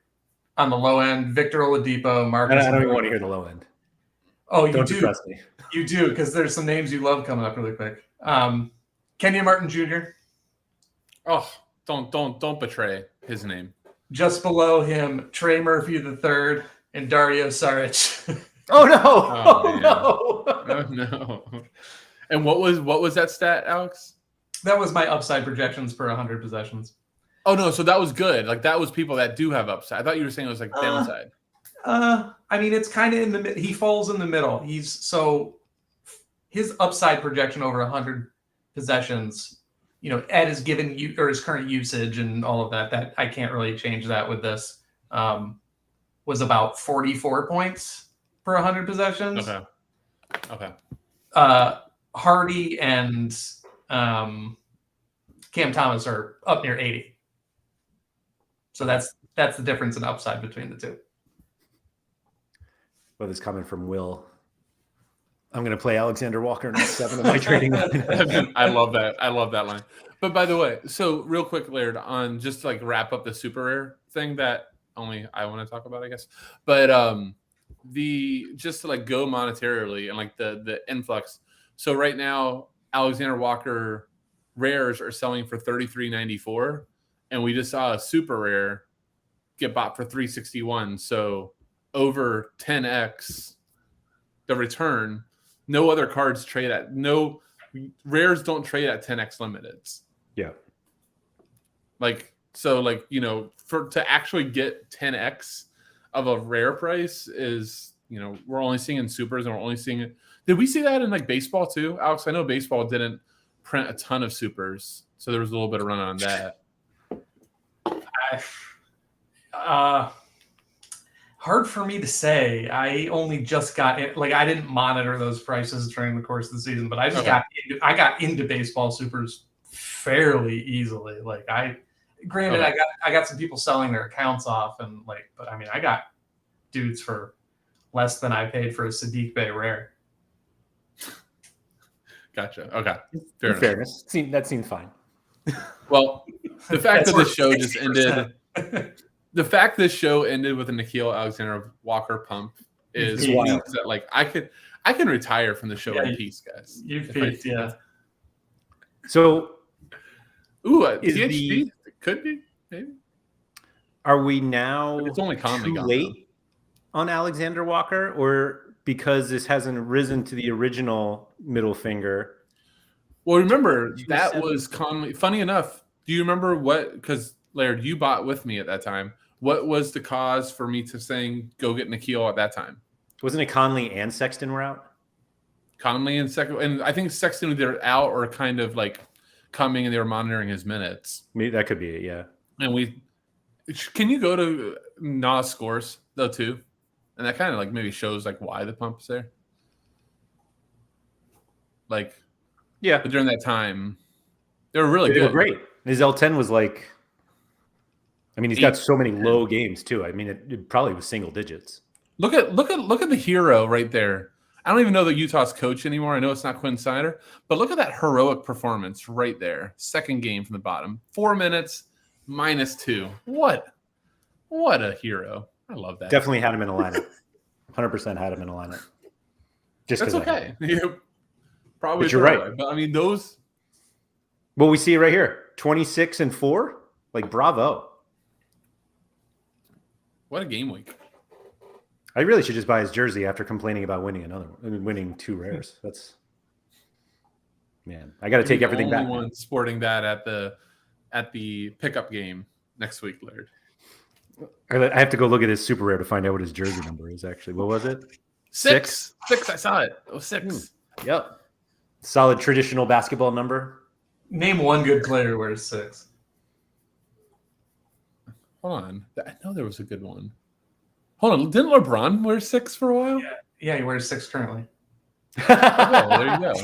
on the low end. Victor Oladipo, Marcus. I don't even want to hear the low end. Oh, you don't do. Trust me. You do, because there's some names you love coming up really quick. Kenyon Martin Jr. Oh, don't betray his name. Just below him, Trey Murphy III and Dario Saric. Oh no! Oh no! And what was that stat, Alex? That was my upside projections per 100 possessions. Oh no, so that was good. Like that was people that do have upside. I thought you were saying it was like downside. I mean, it's kind of in the he falls in the middle. His upside projection over 100 possessions. Ed is given you or his current usage and all of that. That I can't really change that with this. Was about 44 points per 100 possessions. Okay. Hardy and Cam Thomas are up near 80. So that's the difference in upside between the two. Well, this comment from Will. I'm going to play Alexander-Walker in 7 of my trading line. I love that. I love that line. But by the way, so real quick, Laird, on just to like wrap up the super rare thing that only I want to talk about, I guess. But just to like go monetarily and like the influx. So right now, Alexander-Walker rares are selling for $33.94, and we just saw a super rare get bought for $361. So over 10x the return. No other cards trade at rares don't trade at 10x limiteds. Yeah. To actually get 10x of a rare price is, we're only seeing in supers and we're only seeing it Did we see that in like baseball too, Alex? I know baseball didn't print a ton of supers, so there was a little bit of run on that. Hard for me to say. I only just got it. Like, I didn't monitor those prices during the course of the season, but I just got into baseball supers fairly easily. Like, granted, I got some people selling their accounts off, and like, but I mean, I got dudes for less than I paid for a Sadiq Bey rare. Gotcha. Okay. In fairness, that seems fine. Well, the fact that this show just ended. The fact this show ended with a Nikhil Alexander-Walker pump is means that like I can retire from the show in peace, guys. You've peaked, yeah. So, PhD could be maybe. Are we now? It's only too late on Alexander-Walker, or because this hasn't risen to the original middle finger? Well, remember that was Conley. Funny enough, do you remember what? Because Laird, you bought with me at that time. What was the cause for me to saying go get Nikhil at that time? Wasn't it Conley and Sexton were out? Conley and Sexton, and I think Sexton either out or kind of like coming, and they were monitoring his minutes. Maybe that could be it, yeah. And can you go to Nas scores though too? And that kind of like maybe shows like why the pump is there. Like, yeah, but during that time, they were really good. They were great. His L10 was like, I mean, he's got so many low games too. I mean, it probably was single digits. Look at the hero right there. I don't even know that Utah's coach anymore. I know it's not Quinn Snyder, but look at that heroic performance right there. Second game from the bottom. 4 minutes, -2. What a hero. I love that. Definitely had him in a lineup. 100% had him in a lineup. That's okay. Probably. But you're right. But I mean, those. Well, we see it right here. 26-4. Like, bravo. What a game week. I really should just buy his jersey after complaining about winning 2 rares. That's, man, I got to take everything back. The only one sporting that at the pickup game next week, Laird. I have to go look at his super rare to find out what his jersey number is, actually. What was it? 6. 6, I saw it. It was 6. Yep. Solid traditional basketball number. Name one good player who wears 6. Hold on. I know there was a good one. Hold on. Didn't LeBron wear 6 for a while? Yeah, he wears 6 currently. There you go.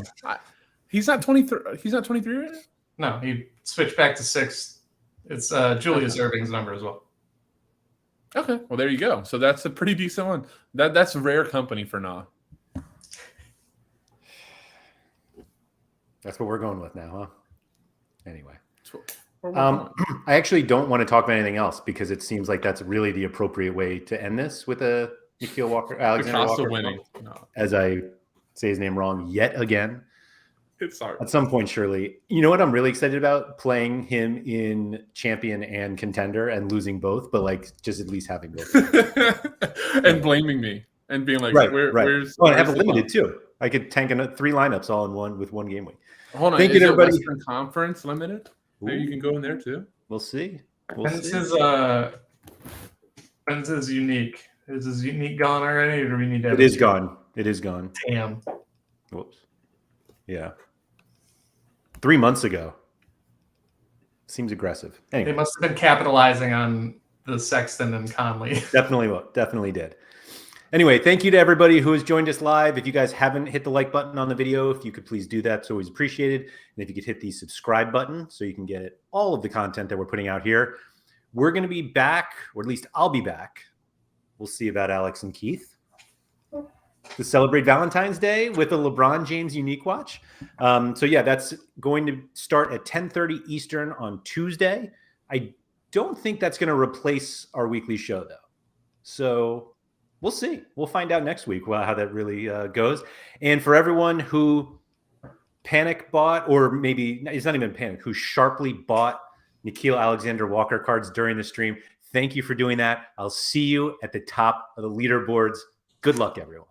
He's not 23. He's not 23 right now? No, he switched back to 6. It's Julius Erving's number as well. Okay. Well, there you go. So that's a pretty decent one. That's rare company for Nah. That's what we're going with now, huh? Anyway. I actually don't want to talk about anything else because it seems like that's really the appropriate way to end this with a Nikhil Alexander-Walker. Winning. No. As I say his name wrong yet again. It's hard. At some point, surely. You know what I'm really excited about? Playing him in champion and contender and losing both, but like just at least having both. And blaming me and being like, where's I have a limited too. I could tank 3 lineups all in one with one game week. Hold on. Thank you, everybody. Western Conference limited? Maybe you can go in there too. We'll see. When's his unique? Is his unique gone already, or do we need to? It is gone. It is gone. Damn. Whoops. Yeah. 3 months ago. Seems aggressive. Anyway. They must have been capitalizing on the Sexton and Conley. Definitely did. Anyway, thank you to everybody who has joined us live. If you guys haven't hit the like button on the video, if you could please do that, it's always appreciated. And if you could hit the subscribe button so you can get all of the content that we're putting out here. We're going to be back, or at least I'll be back. We'll see about Alex and Keith to celebrate Valentine's Day with a LeBron James unique watch. So yeah, that's going to start at 10:30 Eastern on Tuesday. I don't think that's going to replace our weekly show though. So we'll see. We'll find out next week how that really goes. And for everyone who panic bought, or maybe it's not even panic, who sharply bought Nikhil Alexander-Walker cards during the stream, thank you for doing that. I'll see you at the top of the leaderboards. Good luck, everyone.